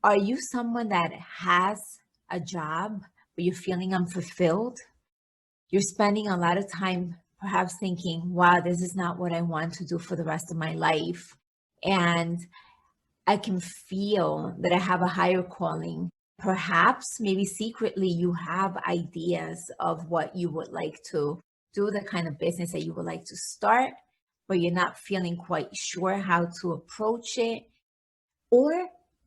Are you someone that has a job, but you're feeling unfulfilled? You're spending a lot of time perhaps thinking, wow, this is not what I want to do for the rest of my life. And I can feel that I have a higher calling. Perhaps, maybe secretly, you have ideas of what you would like to do, the kind of business that you would like to start, but you're not feeling quite sure how to approach it. Or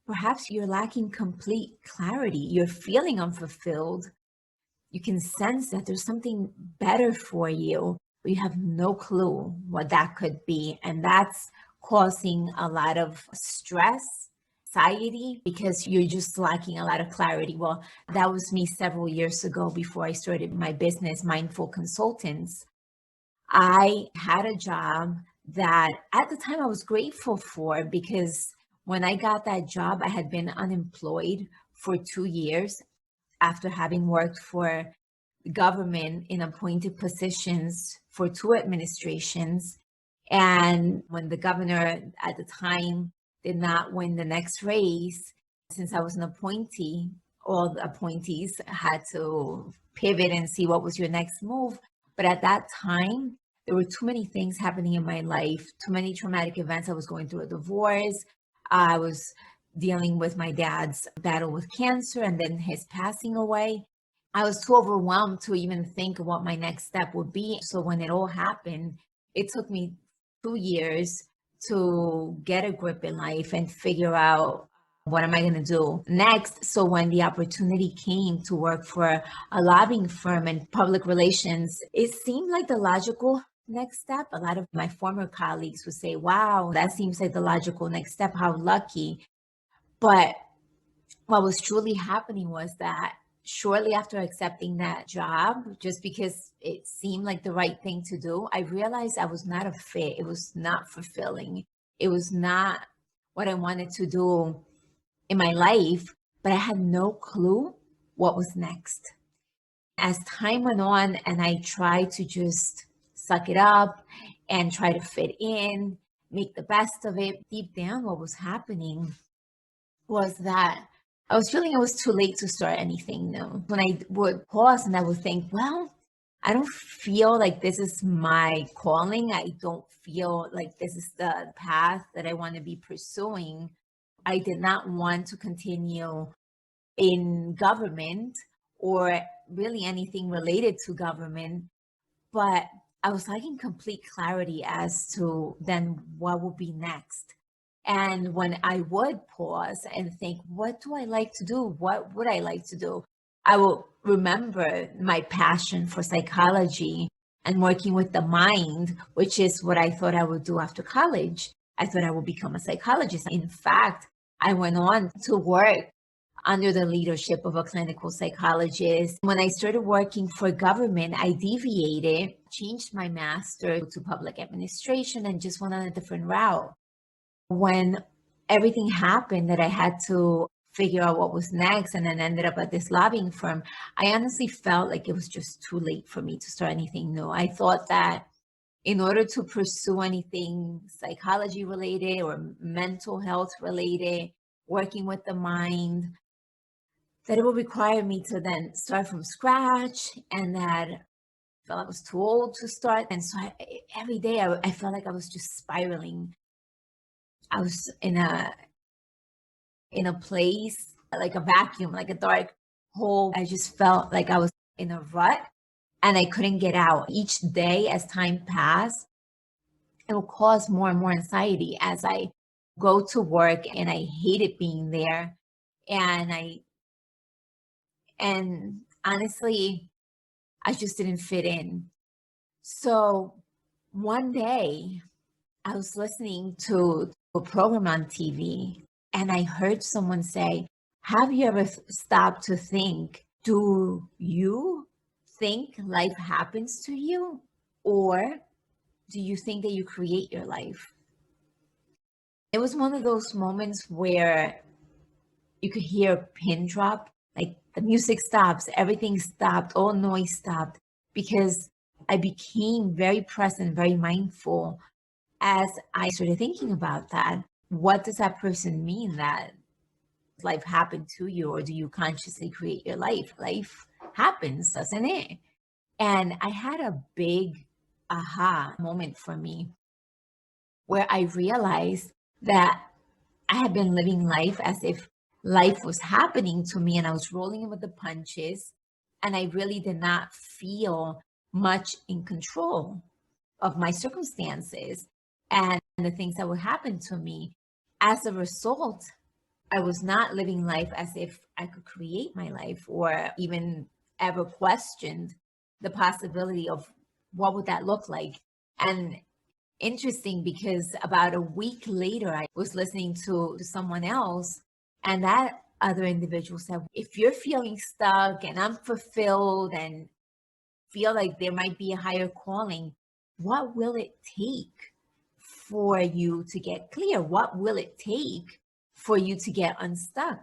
perhaps you're lacking complete clarity. You're feeling unfulfilled. You can sense that there's something better for you, but you have no clue what that could be. And that's causing a lot of stress, anxiety, because you're just lacking a lot of clarity. Well, that was me several years ago before I started my business, Mindful Consultants. I had a job that at the time I was grateful for, because when I got that job, I had been unemployed for 2 years after having worked for the government in appointed positions for two administrations. And when the governor at the time did not win the next race, since I was an appointee, all the appointees had to pivot and see what was your next move. But at that time, there were too many things happening in my life, too many traumatic events. I was going through a divorce. I was dealing with my dad's battle with cancer and then his passing away. I was too overwhelmed to even think of what my next step would be. So when it all happened, it took me 2 years to get a grip in life and figure out what am I going to do next. So when the opportunity came to work for a lobbying firm in public relations, it seemed like the logical next step. A lot of my former colleagues would say, wow, that seems like the logical next step. How lucky. But what was truly happening was that shortly after accepting that job, just because it seemed like the right thing to do, I realized I was not a fit. It was not fulfilling. It was not what I wanted to do in my life, but I had no clue what was next. As time went on and I tried to just suck it up and try to fit in, make the best of it, deep down, what was happening was that I was feeling it was too late to start anything new. When I would pause and I would think, well, I don't feel like this is my calling. I don't feel like this is the path that I want to be pursuing. I did not want to continue in government or really anything related to government, but I was lacking complete clarity as to then what would be next. And when I would pause and think, what do I like to do? What would I like to do? I will remember my passion for psychology and working with the mind, which is what I thought I would do after college. I thought I would become a psychologist. In fact, I went on to work under the leadership of a clinical psychologist. When I started working for government, I deviated, changed my master to public administration, and just went on a different route. When everything happened that I had to figure out what was next and then ended up at this lobbying firm, I honestly felt like it was just too late for me to start anything new. I thought that in order to pursue anything psychology related or mental health related, working with the mind, that it would require me to then start from scratch, and that I felt I was too old to start. And so every day I felt like I was just spiraling. I was in a place like a vacuum, like a dark hole. I just felt like I was in a rut and I couldn't get out. Each day as time passed, it will cause more and more anxiety as I go to work and I hated being there. And and honestly, I just didn't fit in. So one day I was listening to a program on TV and I heard someone say, have you ever stopped to think, do you think life happens to you? Or do you think that you create your life? It was one of those moments where you could hear a pin drop, like the music stops, everything stopped, all noise stopped, because I became very present, very mindful as I started thinking about that. What does that person mean that life happen to you, or do you consciously create your life? Life happens, doesn't it? And I had a big aha moment for me where I realized that I had been living life as if life was happening to me and I was rolling in with the punches. And I really did not feel much in control of my circumstances and the things that would happen to me. As a result, I was not living life as if I could create my life or even ever questioned the possibility of what would that look like. And interesting because about a week later, I was listening to someone else, and that other individual said, if you're feeling stuck and unfulfilled and feel like there might be a higher calling, what will it take for you to get clear? What will it take for you to get unstuck?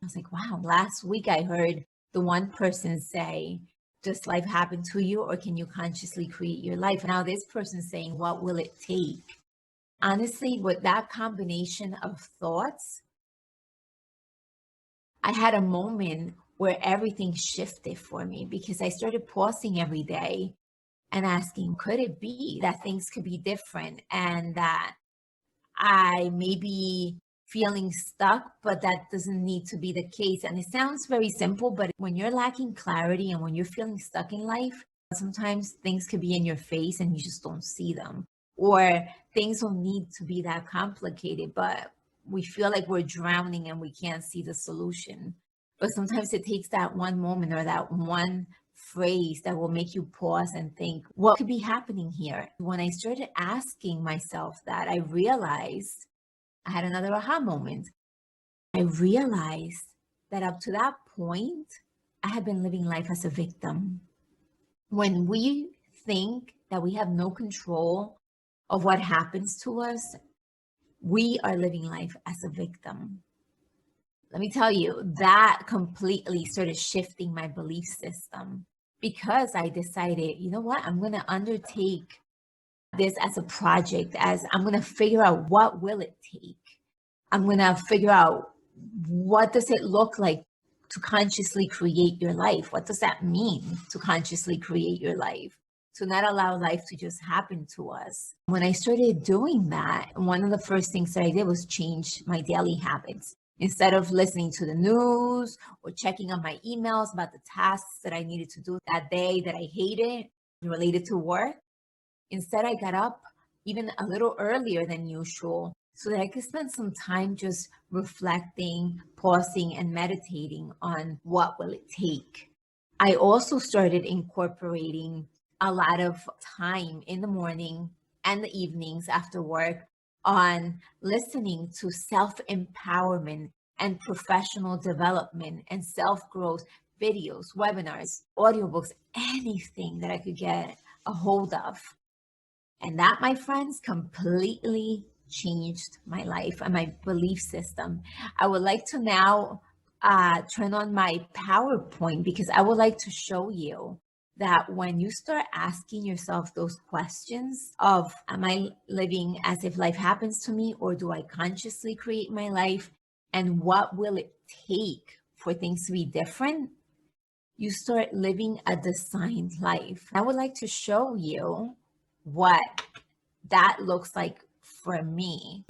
I was like, wow, last week I heard the one person say, does life happen to you or can you consciously create your life? Now this person's saying, what will it take? Honestly, with that combination of thoughts, I had a moment where everything shifted for me because I started pausing every day and asking, could it be that things could be different and that I may be feeling stuck, but that doesn't need to be the case? And it sounds very simple, but when you're lacking clarity and when you're feeling stuck in life, sometimes things could be in your face and you just don't see them. Or things don't need to be that complicated, but we feel like we're drowning and we can't see the solution. But sometimes it takes that one moment or that one phrase that will make you pause and think, what could be happening here? When I started asking myself that, I realized I had another aha moment. I realized that up to that point, I had been living life as a victim. When we think that we have no control of what happens to us, we are living life as a victim. Let me tell you, that completely started shifting my belief system because I decided, you know what, I'm going to undertake this as a project, as I'm going to figure out what will it take. I'm going to figure out what does it look like to consciously create your life? What does that mean to consciously create your life? To not allow life to just happen to us. When I started doing that, one of the first things that I did was change my daily habits. Instead of listening to the news or checking on my emails about the tasks that I needed to do that day that I hated related to work, instead I got up even a little earlier than usual so that I could spend some time just reflecting, pausing, and meditating on what will it take. I also started incorporating a lot of time in the morning and the evenings after work on listening to self-empowerment and professional development and self-growth videos, webinars, audiobooks, anything that I could get a hold of. And that, my friends, completely changed my life and my belief system. I would like to now turn on my PowerPoint because I would like to show you that when you start asking yourself those questions of, am I living as if life happens to me, or do I consciously create my life? And what will it take for things to be different? You start living a designed life. I would like to show you what that looks like for me.